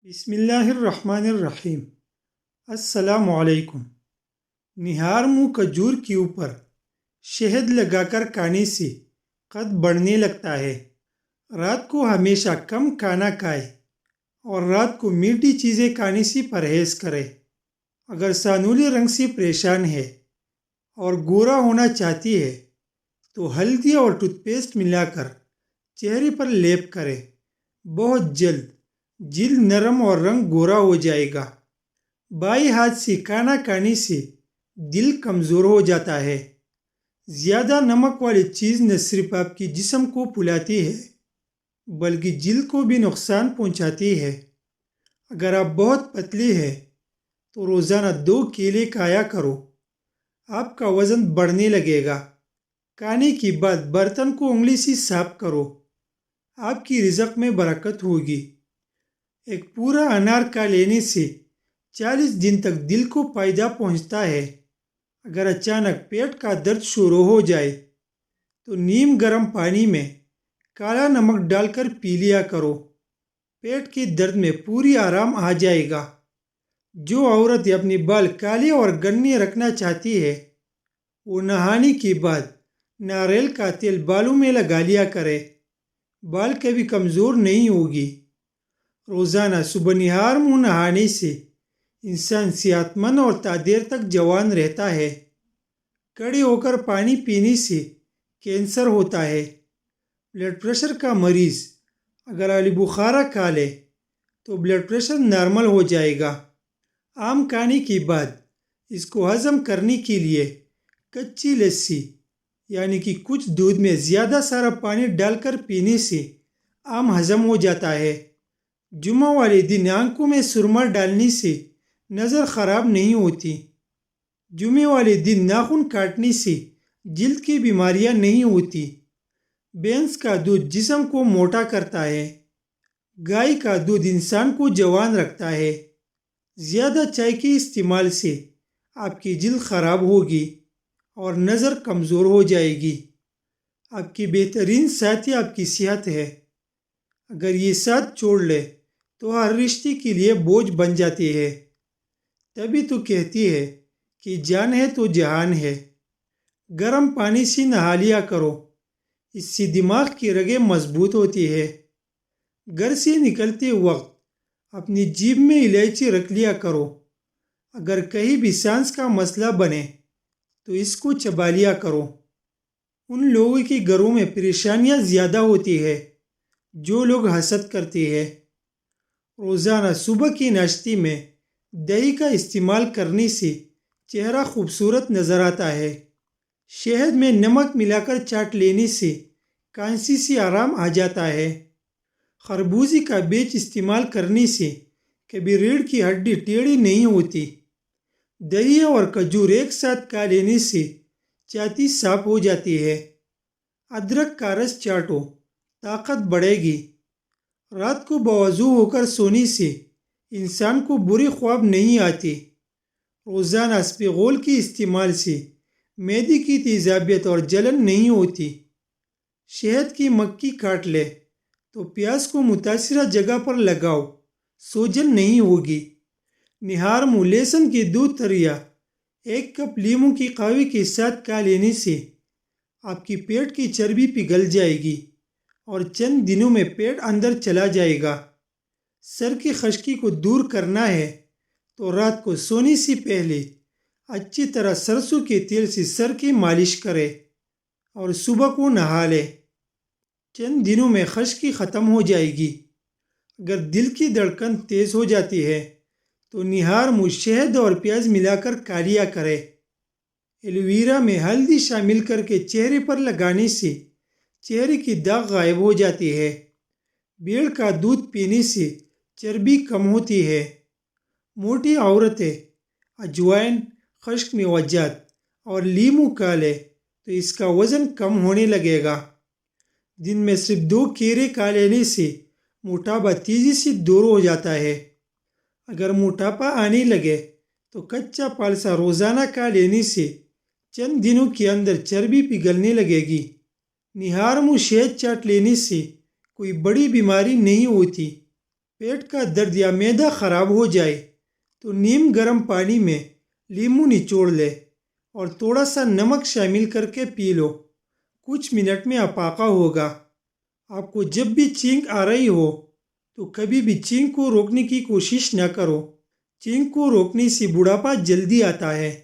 بسم اللہ الرحمن الرحیم۔ السلام علیکم۔ نہار منہ کھجور کے اوپر شہد لگا کر کھانے سے قد بڑھنے لگتا ہے۔ رات کو ہمیشہ کم کھانا کھائے اور رات کو میٹھی چیزیں کھانے سے پرہیز کرے۔ اگر سانولی رنگ سے پریشان ہے اور گورا ہونا چاہتی ہے تو ہلدی اور ٹوتھ پیسٹ ملا کر چہرے پر لیپ کرے۔ بہت جلد جلد نرم اور رنگ گورا ہو جائے گا۔ بائیں ہاتھ سے کھانا کھانے سے دل کمزور ہو جاتا ہے۔ زیادہ نمک والی چیز نہ صرف آپ کے جسم کو پھلاتی ہے بلکہ جلد کو بھی نقصان پہنچاتی ہے۔ اگر آپ بہت پتلی ہیں تو روزانہ 2 کیلے کھایا کرو، آپ کا وزن بڑھنے لگے گا۔ کھانے کے بعد برتن کو انگلی سے صاف کرو، آپ کی رزق میں برکت ہوگی۔ ایک پورا انار کھا لینے سے 40 دن تک دل کو فائدہ پہنچتا ہے۔ اگر اچانک پیٹ کا درد شروع ہو جائے تو نیم گرم پانی میں کالا نمک ڈال کر پی لیا کرو، پیٹ کے درد میں پوری آرام آ جائے گا۔ جو عورت اپنے بال کالے اور گھنے رکھنا چاہتی ہے وہ نہانے کے بعد ناریل کا تیل بالوں میں لگا لیا کرے، بال کبھی کمزور نہیں ہوگی۔ روزانہ صبح نہار منہ نہانے سے انسان صحت مند اور تا دیر تک جوان رہتا ہے۔ کھڑے ہو کر پانی پینے سے کینسر ہوتا ہے۔ بلڈ پریشر کا مریض اگر آلو بخارا کھا لے تو بلڈ پریشر نارمل ہو جائے گا۔ آم کھانے کے بعد اس کو ہضم کرنے کے لیے کچی لسی یعنی کہ کچھ دودھ میں زیادہ سارا پانی ڈال کر پینے سے آم ہضم ہو جاتا ہے۔ جمعہ والے دن آنکھوں میں سرما ڈالنے سے نظر خراب نہیں ہوتی۔ جمعے والے دن ناخن کاٹنے سے جلد کی بیماریاں نہیں ہوتی۔ بھینس کا دودھ جسم کو موٹا کرتا ہے۔ گائے کا دودھ انسان کو جوان رکھتا ہے۔ زیادہ چائے کے استعمال سے آپ کی جلد خراب ہوگی اور نظر کمزور ہو جائے گی۔ آپ کی بہترین ساتھی آپ کی صحت ہے۔ اگر یہ ساتھ چھوڑ لے تو ہر رشتے کے لیے بوجھ بن جاتی ہے۔ تبھی تو کہتی ہے کہ جان ہے تو جہان ہے۔ گرم پانی سے نہا لیا کرو، اس سے دماغ کی رگیں مضبوط ہوتی ہے۔ گھر سے نکلتے وقت اپنی جیب میں الائچی رکھ لیا کرو، اگر کہیں بھی سانس کا مسئلہ بنے تو اس کو چبا لیا کرو۔ ان لوگوں کے گھروں میں پریشانیاں زیادہ ہوتی ہے جو لوگ حسد کرتے ہیں۔ روزانہ صبح کے ناشتے میں دہی کا استعمال کرنے سے چہرہ خوبصورت نظر آتا ہے۔ شہد میں نمک ملا کر چاٹ لینے سے کھانسی سے آرام آ جاتا ہے۔ خربوزے کا بیج استعمال کرنے سے کبھی ریڑھ کی ہڈی ٹیڑھی نہیں ہوتی۔ دہی اور کھجور ایک ساتھ کھا لینے سے چھاتی صاف ہو جاتی ہے۔ ادرک کا رس چاٹو، طاقت بڑھے گی۔ رات کو باوضو ہو کر سونے سے انسان کو بری خواب نہیں آتی۔ روزانہ اسپغول کے استعمال سے معدے کی تیزابیت اور جلن نہیں ہوتی۔ شہد کی مکھی کاٹ لے تو پیاز کو متاثرہ جگہ پر لگاؤ، سوجن نہیں ہوگی۔ نہار منہ لہسن کے 2 تریا 1 کپ لیموں کی قہوے کے ساتھ کھا لینے سے آپ کی پیٹ کی چربی پگھل جائے گی اور چند دنوں میں پیٹ اندر چلا جائے گا۔ سر کی خشکی کو دور کرنا ہے تو رات کو سونے سے پہلے اچھی طرح سرسوں کے تیل سے سر کی مالش کرے اور صبح کو نہا لے۔ چند دنوں میں خشکی ختم ہو جائے گی۔ اگر دل کی دھڑکن تیز ہو جاتی ہے تو نہار منہ شہد اور پیاز ملا کر کھا لیا کرے۔ ایلوویرا میں ہلدی شامل کر کے چہرے پر لگانے سے چہرے کی داغ غائب ہو جاتی ہے۔ بیل کا دودھ پینے سے چربی کم ہوتی ہے۔ موٹی عورتیں اجوائن، خشک میوجات اور لیموں کھا لے تو اس کا وزن کم ہونے لگے گا۔ دن میں صرف 2 کیلے کھا لینے سے موٹاپا تیزی سے دور ہو جاتا ہے۔ اگر موٹاپا آنے لگے تو کچا پالسا روزانہ کھا لینے سے چند دنوں کے اندر چربی پگھلنے لگے گی۔ نہار منہ شہد چاٹ لینے سے کوئی بڑی بیماری نہیں ہوتی۔ پیٹ کا درد یا معدہ خراب ہو جائے تو نیم گرم پانی میں لیمو نچوڑ لے اور تھوڑا سا نمک شامل کر کے پی لو۔ کچھ منٹ میں افاقہ ہوگا۔ آپ کو جب بھی چھینک آ رہی ہو تو کبھی بھی چھینک کو روکنے کی کوشش نہ کرو۔ چھینک کو روکنے سے بڑھاپا جلدی آتا ہے۔